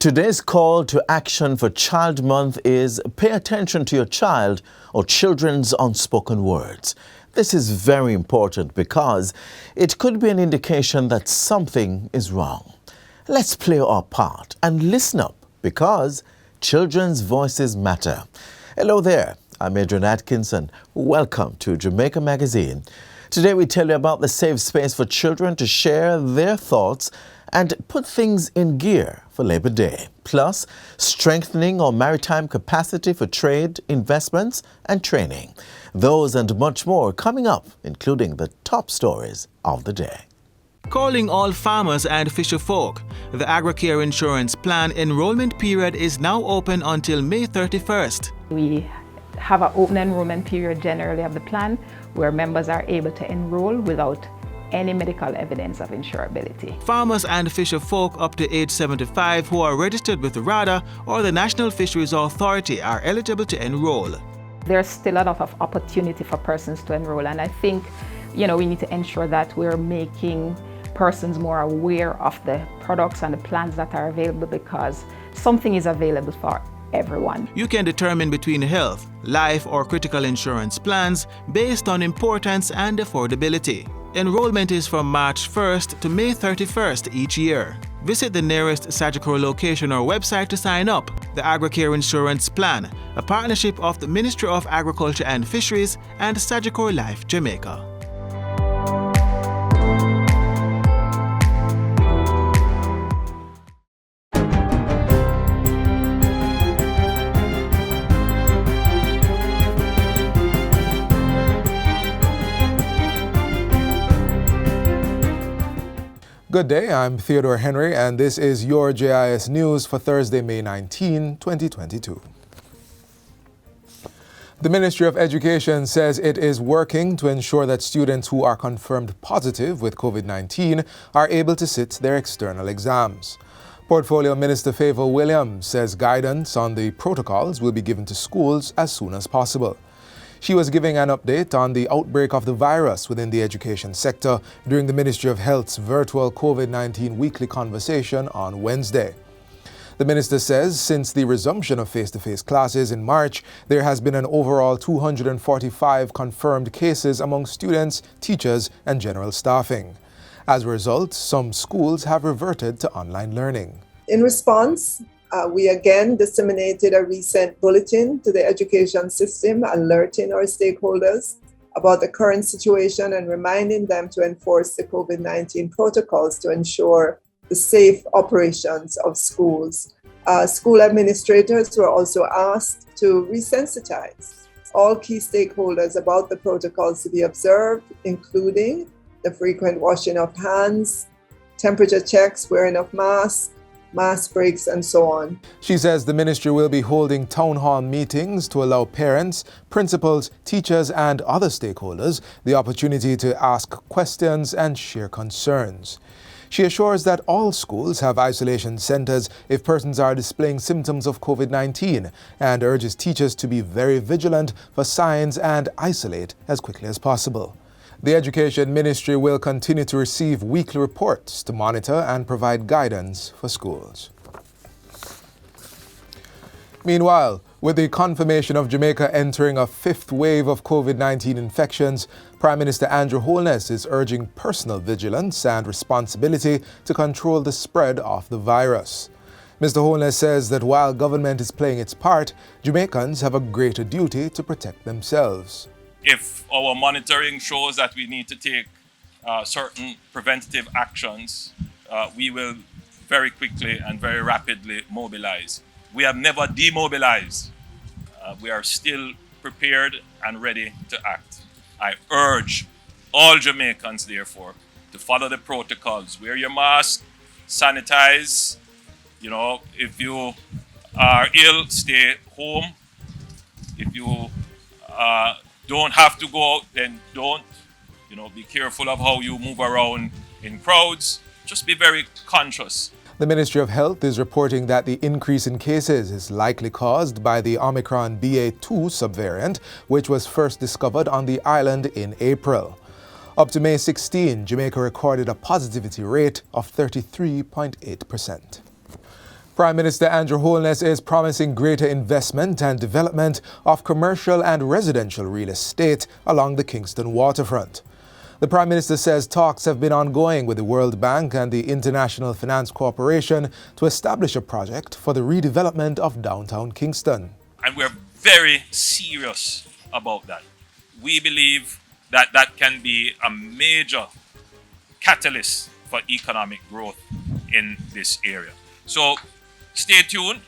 Today's call to action for Child Month is pay attention to your child or children's unspoken words. This is very important because it could be an indication that something is wrong. Let's play our part and listen up because children's voices matter. Hello there, I'm Adrian Atkinson. Welcome to Jamaica Magazine. Today we tell you about the safe space for children to share their thoughts and put things in gear for Labor Day. Plus, strengthening our maritime capacity for trade, investments and training. Those and much more coming up, including the top stories of the day. Calling all farmers and fisherfolk. The Agricare insurance plan enrollment period is now open until May 31st. We have an open enrollment period generally of the plan where members are able to enroll without any medical evidence of insurability. Farmers and fisherfolk up to age 75 who are registered with RADA or the National Fisheries Authority are eligible to enroll. There's still a lot of opportunity for persons to enroll, and I think we need to ensure that we're making persons more aware of the products and the plans that are available because something is available for everyone. You can determine between health, life or critical insurance plans based on importance and affordability. Enrollment is from March 1st to May 31st each year. Visit the nearest Sagicor location or website to sign up. The Agricare Insurance Plan, a partnership of the Ministry of Agriculture and Fisheries and Sagicor Life Jamaica. Good day, I'm Theodore Henry, and this is your JIS News for Thursday, May 19, 2022. The Ministry of Education says it is working to ensure that students who are confirmed positive with COVID-19 are able to sit their external exams. Portfolio Minister Favour Williams says guidance on the protocols will be given to schools as soon as possible. She was giving an update on the outbreak of the virus within the education sector during the Ministry of Health's virtual COVID-19 weekly conversation on Wednesday. The minister says since the resumption of face-to-face classes in March, there has been an overall 245 confirmed cases among students, teachers, and general staffing. As a result, some schools have reverted to online learning. In response, we again disseminated a recent bulletin to the education system alerting our stakeholders about the current situation and reminding them to enforce the COVID-19 protocols to ensure the safe operations of schools. School administrators were also asked to resensitize all key stakeholders about the protocols to be observed, including the frequent washing of hands, temperature checks, wearing of masks, mask breaks, and so on. She says the ministry will be holding town hall meetings to allow parents, principals, teachers, and other stakeholders the opportunity to ask questions and share concerns. She assures that all schools have isolation centers if persons are displaying symptoms of COVID-19 and urges teachers to be very vigilant for signs and isolate as quickly as possible. The Education Ministry will continue to receive weekly reports to monitor and provide guidance for schools. Meanwhile, with the confirmation of Jamaica entering a fifth wave of COVID-19 infections, Prime Minister Andrew Holness is urging personal vigilance and responsibility to control the spread of the virus. Mr. Holness says that while government is playing its part, Jamaicans have a greater duty to protect themselves. If our monitoring shows that we need to take certain preventative actions, we will very quickly and very rapidly mobilize. We have never demobilized. We are still prepared and ready to act. I urge all Jamaicans, therefore, to follow the protocols. Wear your mask, sanitize. If you are ill, stay home. If you don't have to go out, then don't. Be careful of how you move around in crowds. Just be very conscious. The Ministry of Health is reporting that the increase in cases is likely caused by the Omicron BA.2 subvariant, which was first discovered on the island in April. Up to May 16, Jamaica recorded a positivity rate of 33.8%. Prime Minister Andrew Holness is promising greater investment and development of commercial and residential real estate along the Kingston waterfront. The Prime Minister says talks have been ongoing with the World Bank and the International Finance Corporation to establish a project for the redevelopment of downtown Kingston. And we're very serious about that. We believe that that can be a major catalyst for economic growth in this area. So stay tuned.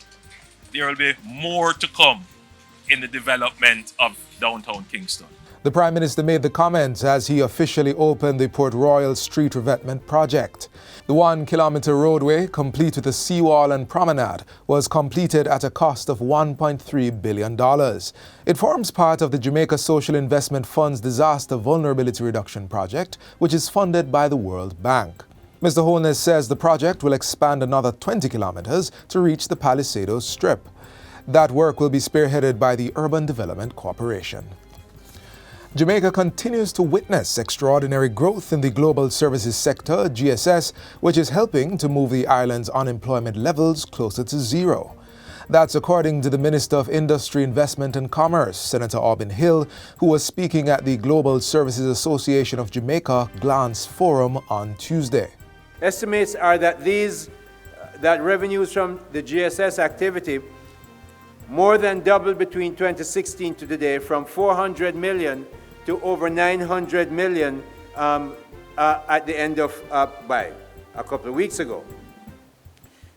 There will be more to come in the development of downtown Kingston. The Prime Minister made the comments as he officially opened the Port Royal Street Revetment project. The 1-kilometer roadway, complete with a seawall and promenade, was completed at a cost of $1.3 billion. It forms part of the Jamaica Social Investment Fund's Disaster Vulnerability Reduction Project, which is funded by the World Bank. Mr. Holness says the project will expand another 20 kilometers to reach the Palisadoes Strip. That work will be spearheaded by the Urban Development Corporation. Jamaica continues to witness extraordinary growth in the global services sector, GSS, which is helping to move the island's unemployment levels closer to zero. That's according to the Minister of Industry, Investment and Commerce, Senator Aubin Hill, who was speaking at the Global Services Association of Jamaica Glance Forum on Tuesday. Estimates are that revenues from the GSS activity more than doubled between 2016 to today, from 400 million to over 900 million at the end of by a couple of weeks ago.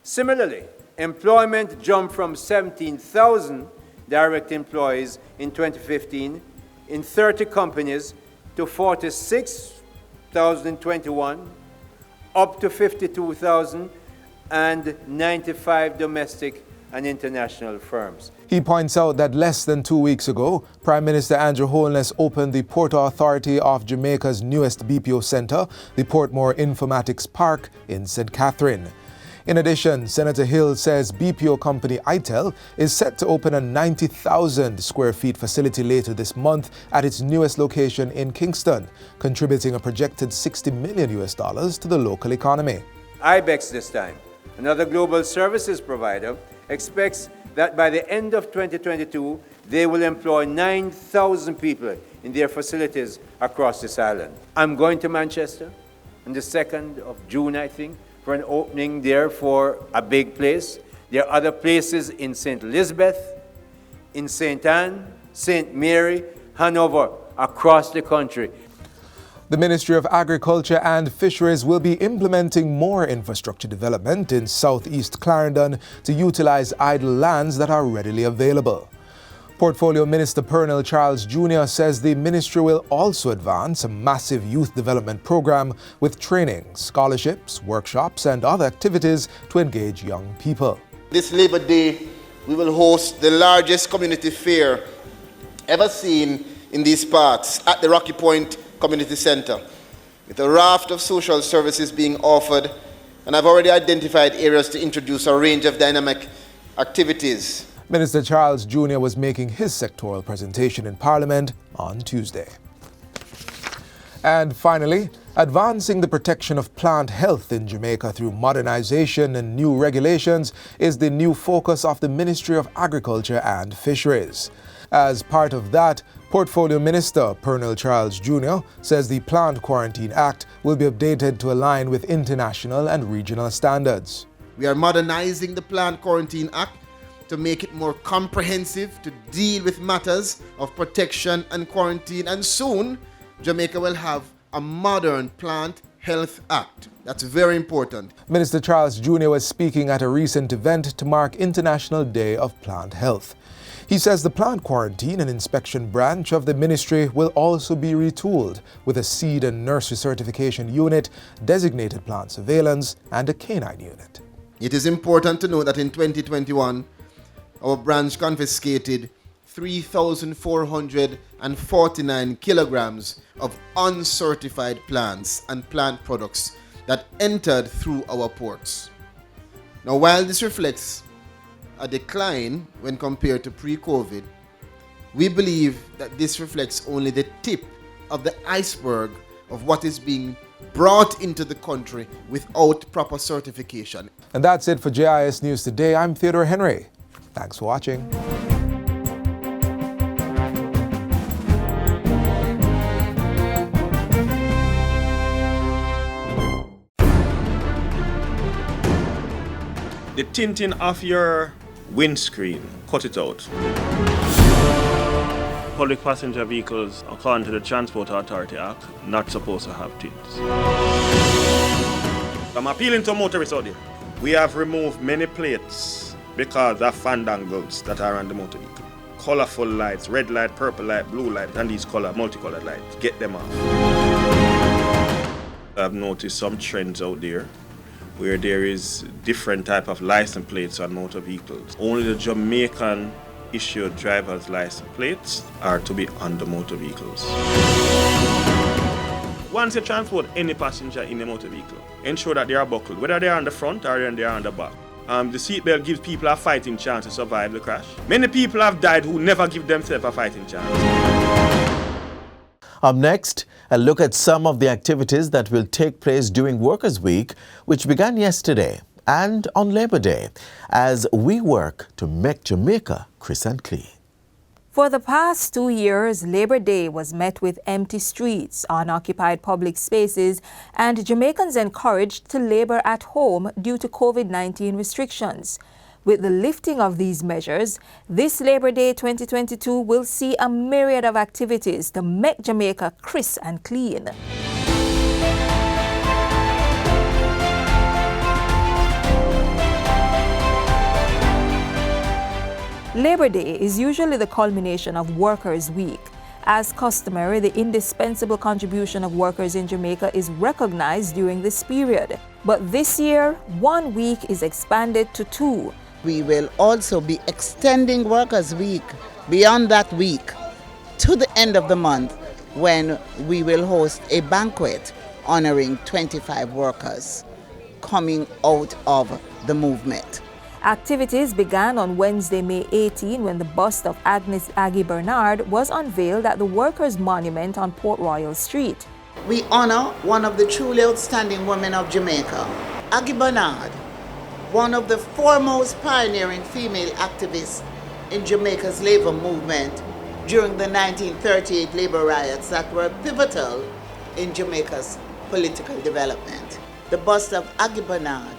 Similarly, employment jumped from 17,000 direct employees in 2015 in 30 companies to 46,000 in 21, up to 52,000 and 95 domestic and international firms. He points out that less than 2 weeks ago, Prime Minister Andrew Holness opened the Port Authority of Jamaica's newest BPO centre, the Portmore Informatics Park in St. Catherine. In addition, Senator Hill says BPO company ITEL is set to open a 90,000 square feet facility later this month at its newest location in Kingston, contributing a projected $60 million to the local economy. IBEX this time, another global services provider, expects that by the end of 2022, they will employ 9,000 people in their facilities across this island. I'm going to Manchester on the 2nd of June, I think, for an opening there for a big place. There are other places in St. Elizabeth, in St. Anne, St. Mary, Hanover, across the country. The Ministry of Agriculture and Fisheries will be implementing more infrastructure development in southeast Clarendon to utilize idle lands that are readily available. Portfolio Minister Pernell Charles Jr. says the ministry will also advance a massive youth development program with training, scholarships, workshops and other activities to engage young people. This Labor Day, we will host the largest community fair ever seen in these parts at the Rocky Point Community Center, with a raft of social services being offered, and I've already identified areas to introduce a range of dynamic activities. Minister Charles Jr. was making his sectoral presentation in Parliament on Tuesday. And finally, advancing the protection of plant health in Jamaica through modernization and new regulations is the new focus of the Ministry of Agriculture and Fisheries. As part of that, Portfolio Minister Pernell Charles Jr. says the Plant Quarantine Act will be updated to align with international and regional standards. We are modernizing the Plant Quarantine Act to make it more comprehensive to deal with matters of protection and quarantine, and soon Jamaica will have a modern Plant Health Act. That's very important. Minister Charles Jr. was speaking at a recent event to mark International Day of Plant Health. He says the plant quarantine and inspection branch of the ministry will also be retooled with a seed and nursery certification unit, designated plant surveillance, and a canine unit. It is important to note that in 2021, our branch confiscated 3,449 kilograms of uncertified plants and plant products that entered through our ports. Now, while this reflects a decline when compared to pre-COVID, we believe that this reflects only the tip of the iceberg of what is being brought into the country without proper certification. And that's it for JIS News Today. I'm Theodore Henry. Thanks for watching. The tinting of your windscreen, cut it out. Public passenger vehicles, according to the Transport Authority Act, not supposed to have tints. I'm appealing to motorists out there. We have removed many plates because of fandangles that are on the motor vehicle. Colorful lights, red light, purple light, blue light, and these multicolored lights. Get them off. I've noticed some trends out there where there is different type of license plates on motor vehicles. Only the Jamaican issued driver's license plates are to be on the motor vehicles. Once you transport any passenger in a motor vehicle, ensure that they are buckled, whether they are on the front or they are on the back. The seatbelt gives people a fighting chance to survive the crash. Many people have died who never give themselves a fighting chance. Up next, a look at some of the activities that will take place during Workers' Week, which began yesterday, and on Labor Day, as we work to make Jamaica crisp and clean. For the past 2 years, Labor Day was met with empty streets, unoccupied public spaces, and Jamaicans encouraged to labor at home due to COVID-19 restrictions. With the lifting of these measures, this Labor Day 2022 will see a myriad of activities to make Jamaica crisp and clean. Labor Day is usually the culmination of Workers' Week. As customary, the indispensable contribution of workers in Jamaica is recognized during this period. But this year, 1 week is expanded to 2. We will also be extending Workers' Week beyond that week to the end of the month, when we will host a banquet honoring 25 workers coming out of the movement. Activities began on Wednesday, May 18, when the bust of Agnes Aggie Bernard was unveiled at the Workers' Monument on Port Royal Street. We honor one of the truly outstanding women of Jamaica, Aggie Bernard, one of the foremost pioneering female activists in Jamaica's labor movement during the 1938 labor riots that were pivotal in Jamaica's political development. The bust of Aggie Bernard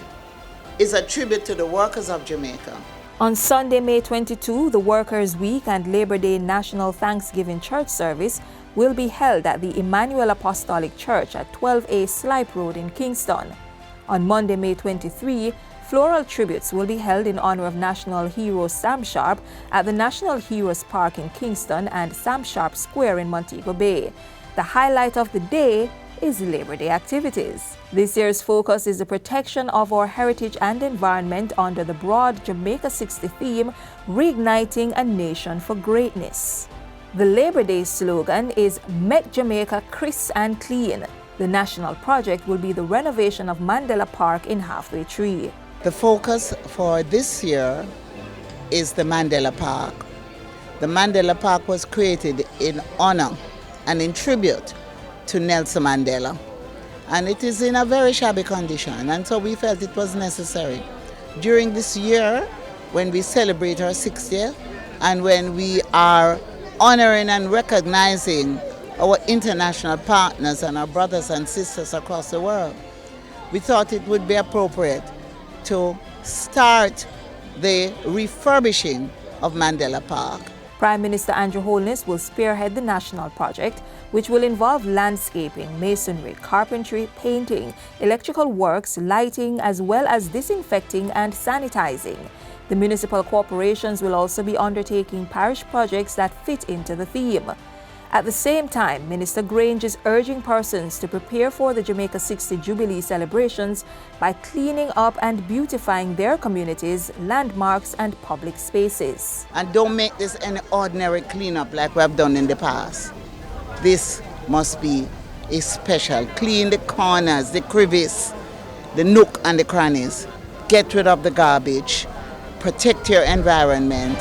is a tribute to the workers of Jamaica. On Sunday, May 22, the Workers' Week and Labor Day National Thanksgiving Church service will be held at the Emmanuel Apostolic Church at 12A Slipe Road in Kingston. On Monday, May 23, floral tributes will be held in honor of National Hero Sam Sharp at the National Heroes Park in Kingston and Sam Sharp Square in Montego Bay. The highlight of the day is Labor Day activities. This year's focus is the protection of our heritage and environment under the broad Jamaica 60 theme, Reigniting a Nation for Greatness. The Labor Day slogan is Make Jamaica Crisp and Clean. The national project will be the renovation of Mandela Park in Halfway Tree. The focus for this year is the Mandela Park. The Mandela Park was created in honor and in tribute to Nelson Mandela. And it is in a very shabby condition, and so we felt it was necessary. During this year, when we celebrate our 60th, and when we are honoring and recognizing our international partners and our brothers and sisters across the world, we thought it would be appropriate to start the refurbishing of Mandela Park. Prime Minister Andrew Holness will spearhead the national project, which will involve landscaping, masonry, carpentry, painting, electrical works, lighting, as well as disinfecting and sanitizing. The municipal corporations will also be undertaking parish projects that fit into the theme. At the same time, Minister Grange is urging persons to prepare for the Jamaica 60 Jubilee celebrations by cleaning up and beautifying their communities, landmarks, and public spaces. And don't make this any ordinary cleanup like we have done in the past. This must be a special. Clean the corners, the crevice, the nook and the crannies. Get rid of the garbage. Protect your environment.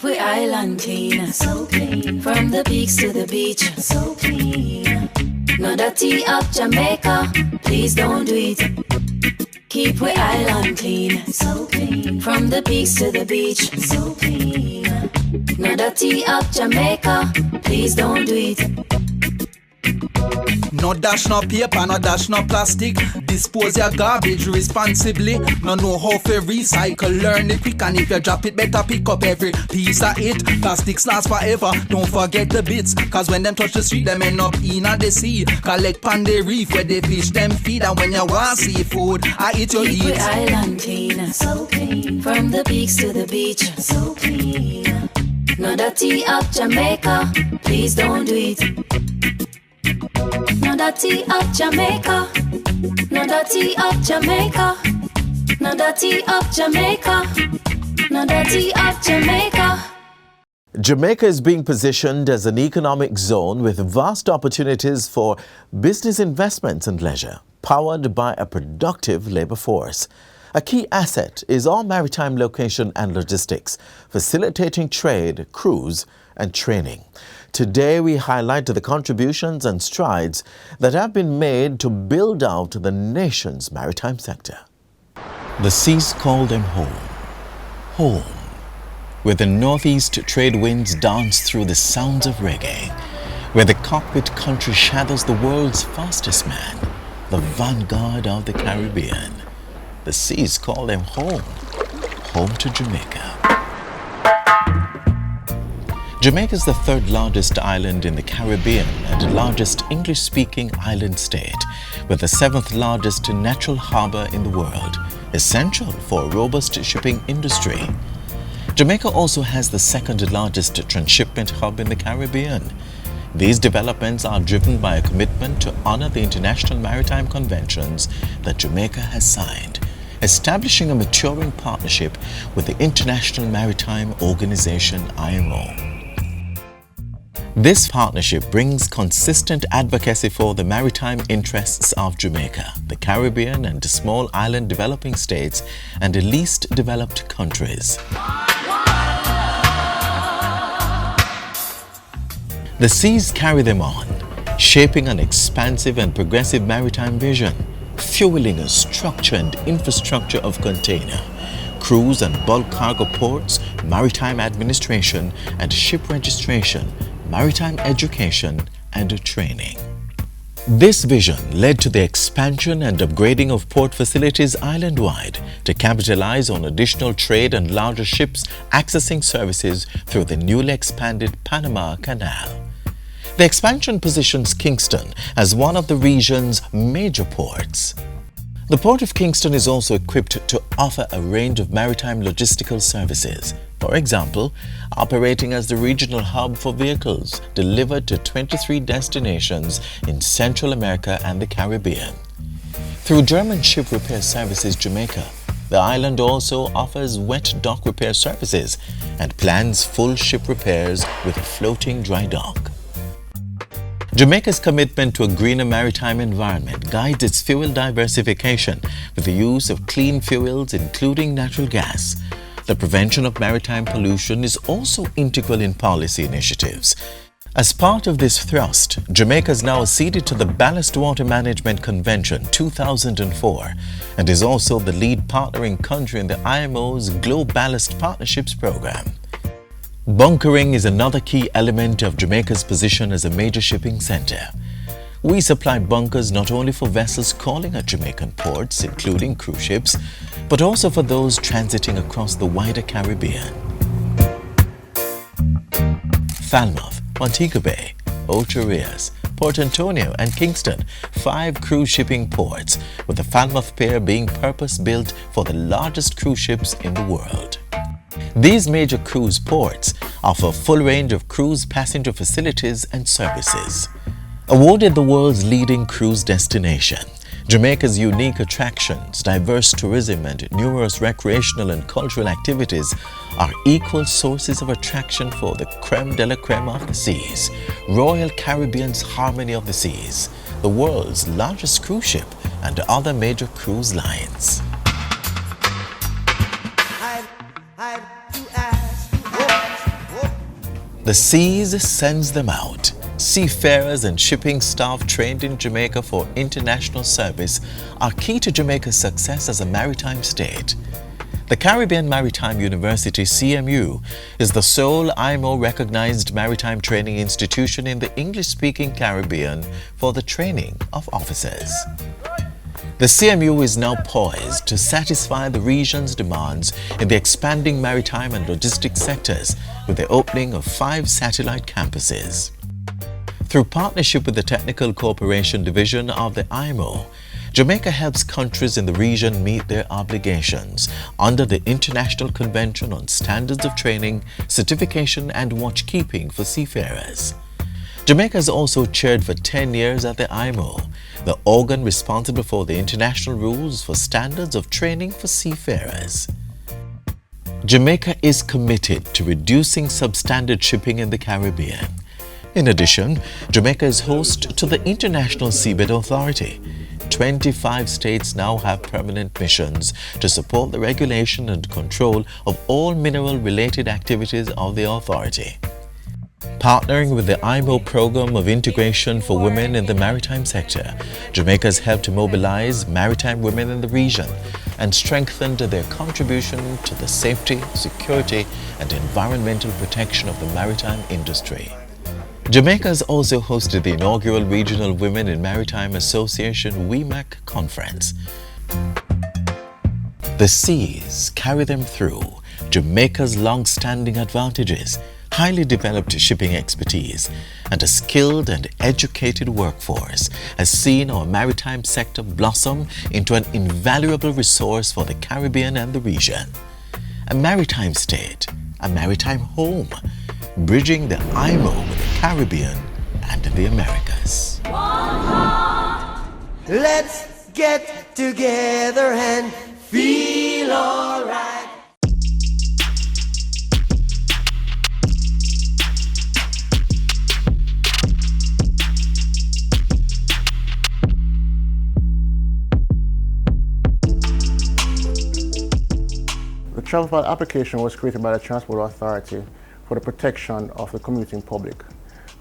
Keep we island clean, so clean. From the peaks to the beach, so clean. No dirty up Jamaica, please don't do it. Keep we island clean, so clean. From the peaks to the beach, so clean. No dirty up Jamaica, please don't do it. No dash no paper, no dash no plastic. Dispose your garbage responsibly. No know how to recycle, learn it quick. And if you drop it, better pick up every piece of it. Plastics last forever, don't forget the bits. Cause when them touch the street, them end up in the sea. Collect pan the reef where they fish them feed. And when you want seafood, I eat your Keep eat. we island clean, so clean. From the peaks to the beach, so clean. No dirty up Jamaica, please don't do it. No dirty up Jamaica, no dirty up Jamaica, no dirty up Jamaica, no dirty up Jamaica. Jamaica is being positioned as an economic zone with vast opportunities for business investments and leisure, powered by a productive labor force. A key asset is our maritime location and logistics, facilitating trade, cruise, and training. Today, we highlight the contributions and strides that have been made to build out the nation's maritime sector. The seas call them home. Home. Where the northeast trade winds dance through the sounds of reggae. Where the cockpit country shadows the world's fastest man. The vanguard of the Caribbean. The seas call them home. Home to Jamaica. Jamaica is the third largest island in the Caribbean and the largest English-speaking island state, with the seventh largest natural harbour in the world, essential for a robust shipping industry. Jamaica also has the second largest transshipment hub in the Caribbean. These developments are driven by a commitment to honour the international maritime conventions that Jamaica has signed, establishing a maturing partnership with the International Maritime Organization (IMO). This partnership brings consistent advocacy for the maritime interests of Jamaica, the Caribbean and small island developing states and the least developed countries. The seas carry them on, shaping an expansive and progressive maritime vision, fueling a structure and infrastructure of container, cruise and bulk cargo ports, maritime administration and ship registration, maritime education and training. This vision led to the expansion and upgrading of port facilities island-wide to capitalize on additional trade and larger ships accessing services through the newly expanded Panama Canal. The expansion positions Kingston as one of the region's major ports. The Port of Kingston is also equipped to offer a range of maritime logistical services, for example, operating as the regional hub for vehicles delivered to 23 destinations in Central America and the Caribbean. Through German Ship Repair Services Jamaica, the island also offers wet dock repair services and plans full ship repairs with a floating dry dock. Jamaica's commitment to a greener maritime environment guides its fuel diversification with the use of clean fuels, including natural gas. The prevention of maritime pollution is also integral in policy initiatives. As part of this thrust, Jamaica is now acceded to the Ballast Water Management Convention 2004 and is also the lead partnering country in the IMO's Global Ballast Partnerships Program. Bunkering is another key element of Jamaica's position as a major shipping center. We supply bunkers not only for vessels calling at Jamaican ports, including cruise ships, but also for those transiting across the wider Caribbean. Falmouth, Montego Bay, Ocho Rios, Port Antonio and Kingston, 5 cruise shipping ports, with the Falmouth Pier being purpose-built for the largest cruise ships in the world. These major cruise ports offer a full range of cruise passenger facilities and services. Awarded the world's leading cruise destination, Jamaica's unique attractions, diverse tourism and numerous recreational and cultural activities are equal sources of attraction for the creme de la creme of the seas, Royal Caribbean's Harmony of the Seas, the world's largest cruise ship and other major cruise lines. The seas sends them out. Seafarers and shipping staff trained in Jamaica for international service are key to Jamaica's success as a maritime state. The Caribbean Maritime University, CMU, is the sole IMO-recognized maritime training institution in the English-speaking Caribbean for the training of officers. The CMU is now poised to satisfy the region's demands in the expanding maritime and logistics sectors with the opening of 5 satellite campuses. Through partnership with the Technical Cooperation Division of the IMO, Jamaica helps countries in the region meet their obligations under the International Convention on Standards of Training, Certification and Watchkeeping for Seafarers. Jamaica has also chaired for 10 years at the IMO, the organ responsible for the international rules for standards of training for seafarers. Jamaica is committed to reducing substandard shipping in the Caribbean. In addition, Jamaica is host to the International Seabed Authority. 25 states now have permanent missions to support the regulation and control of all mineral-related activities of the authority. Partnering with the IMO Program of Integration for Women in the Maritime Sector, Jamaica has helped to mobilize maritime women in the region and strengthened their contribution to the safety, security and environmental protection of the maritime industry. Jamaica has also hosted the inaugural Regional Women in Maritime Association WEMAC conference. The seas carry them through. Jamaica's long-standing advantages, highly developed shipping expertise, and a skilled and educated workforce has seen our maritime sector blossom into an invaluable resource for the Caribbean and the region. A maritime state, a maritime home, bridging the IMO with the Caribbean and the Americas. Let's get together and feel alright. The travel pilot application was created by the Transport Authority for the protection of the commuting public.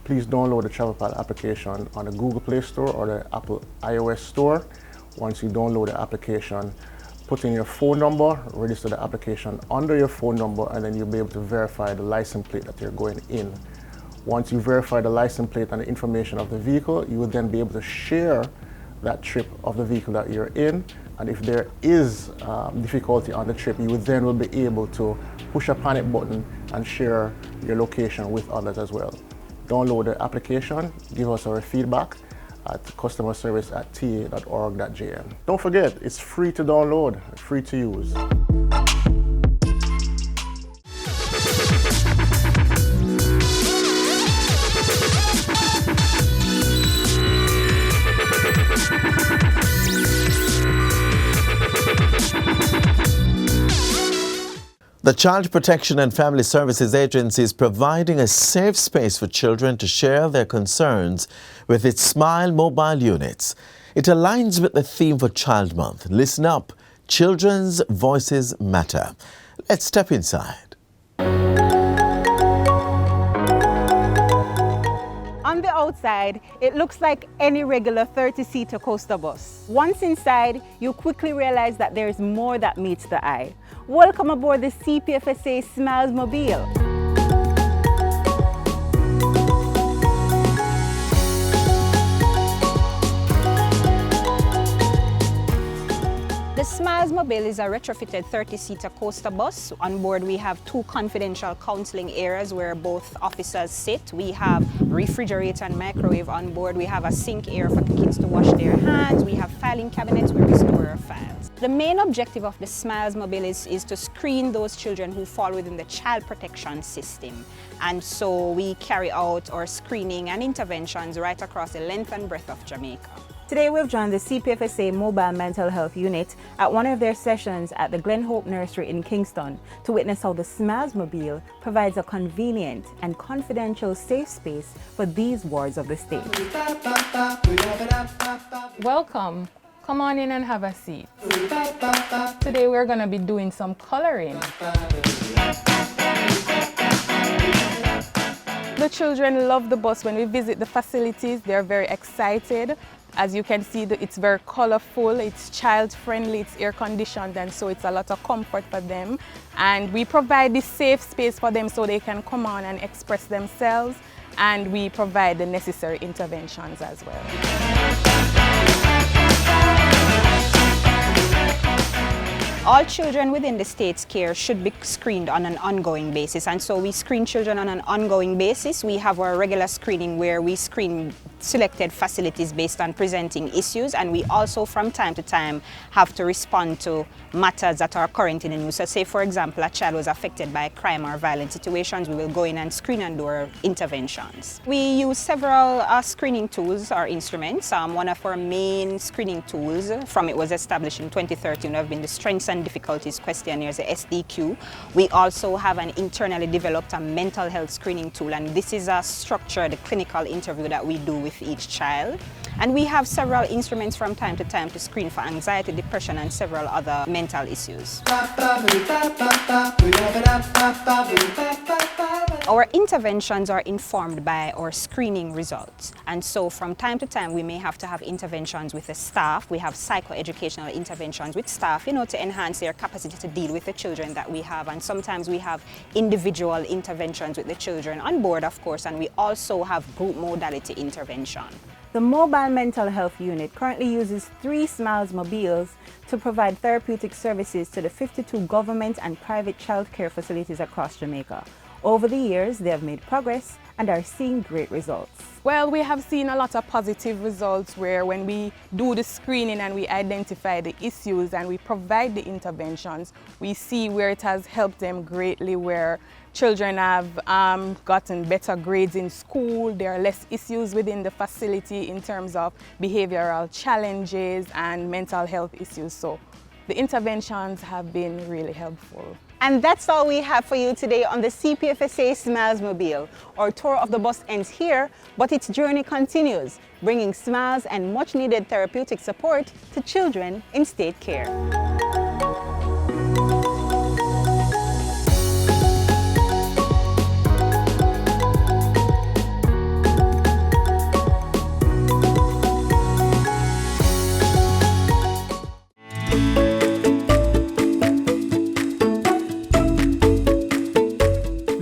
Please download the travel pilot application on the Google Play Store or the Apple iOS Store. Once you download the application, put in your phone number, register the application under your phone number, and then you'll be able to verify the license plate that you're going in. Once you verify the license plate and the information of the vehicle, you will then be able to share that trip of the vehicle that you're in. And if there is difficulty on the trip, you will be able to push a panic button and share your location with others as well. Download the application, give us our feedback at customerservice@ta.org.jm. Don't forget, it's free to download, free to use. The Child Protection and Family Services Agency is providing a safe space for children to share their concerns with its Smile mobile units. It aligns with the theme for Child Month. Listen up, children's voices matter. Let's step inside. On the outside, it looks like any regular 30-seater coaster bus. Once inside, you quickly realize that there is more that meets the eye. Welcome aboard the CPFSA Smiles Mobile. The Smiles Mobile is a retrofitted 30-seater coaster bus. On board we have 2 confidential counseling areas where both officers sit. We have refrigerator and microwave on board. We have a sink area for kids to wash their hands. We have filing cabinets where we store our files. The main objective of the Smiles Mobile is to screen those children who fall within the child protection system. And so we carry out our screening and interventions right across the length and breadth of Jamaica. Today we've joined the CPFSA Mobile Mental Health Unit at one of their sessions at the Glen Hope Nursery in Kingston to witness how the Smiles Mobile provides a convenient and confidential safe space for these wards of the state. Welcome. Come on in and have a seat. Today we're going to be doing some coloring. The children love the bus. When we visit the facilities, they're very excited. As you can see, it's very colorful, it's child-friendly, it's air-conditioned, and so it's a lot of comfort for them. And we provide this safe space for them so they can come on and express themselves, and we provide the necessary interventions as well. All children within the state's care should be screened on an ongoing basis, and so we screen children on an ongoing basis. We have our regular screening where we screen selected facilities based on presenting issues, and we also from time to time have to respond to matters that are current in the news. So say for example a child was affected by crime or violent situations, we will go in and screen and do our interventions. We use several screening tools or instruments. One of our main screening tools from it was established in 2013 have been the Strengths and Difficulties Questionnaires, the SDQ. We also have an internally developed mental health screening tool, and this is a structured clinical interview that we do with each child. And we have several instruments from time to time to screen for anxiety, depression, and several other mental issues. Our interventions are informed by our screening results. And so from time to time, we may have to have interventions with the staff. We have psychoeducational interventions with staff, to enhance their capacity to deal with the children that we have. And sometimes we have individual interventions with the children on board, of course, and we also have group modality intervention. The Mobile Mental Health Unit currently uses 3 SMILES mobiles to provide therapeutic services to the 52 government and private child care facilities across Jamaica. Over the years, they have made progress and are seeing great results. Well, we have seen a lot of positive results where when we do the screening and we identify the issues and we provide the interventions, we see where it has helped them greatly, where children have gotten better grades in school, there are less issues within the facility in terms of behavioral challenges and mental health issues. So the interventions have been really helpful. And that's all we have for you today on the CPFSA SMILES Mobile. Our tour of the bus ends here, but its journey continues, bringing smiles and much needed therapeutic support to children in state care.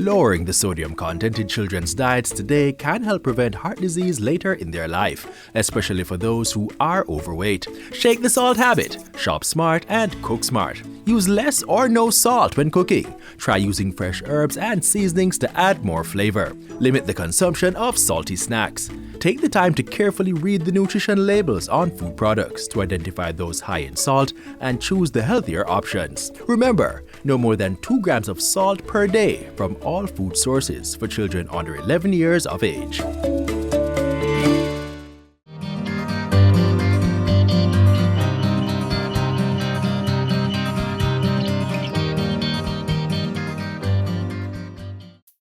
Lowering the sodium content in children's diets today can help prevent heart disease later in their life, especially for those who are overweight. Shake the salt habit, shop smart and cook smart. Use less or no salt when cooking. Try using fresh herbs and seasonings to add more flavor. Limit the consumption of salty snacks. Take the time to carefully read the nutrition labels on food products to identify those high in salt and choose the healthier options. Remember, no more than 2 grams of salt per day from all food sources for children under 11 years of age.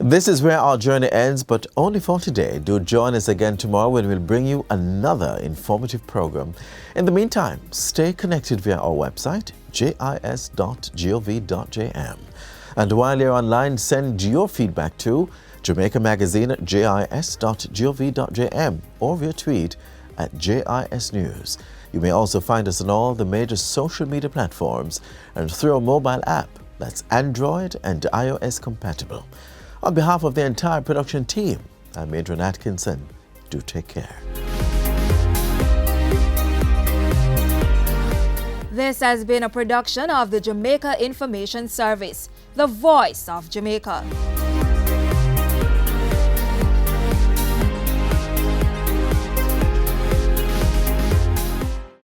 This is where our journey ends, but only for today. Do join us again tomorrow when we'll bring you another informative program. In the meantime, stay connected via our website, jis.gov.jm. And while you're online, send your feedback to Jamaica Magazine@jis.gov.jm or via tweet at JIS News. You may also find us on all the major social media platforms and through our mobile app that's Android and iOS compatible. On behalf of the entire production team, I'm Adrian Atkinson. Do take care. This has been a production of the Jamaica Information Service, the voice of Jamaica.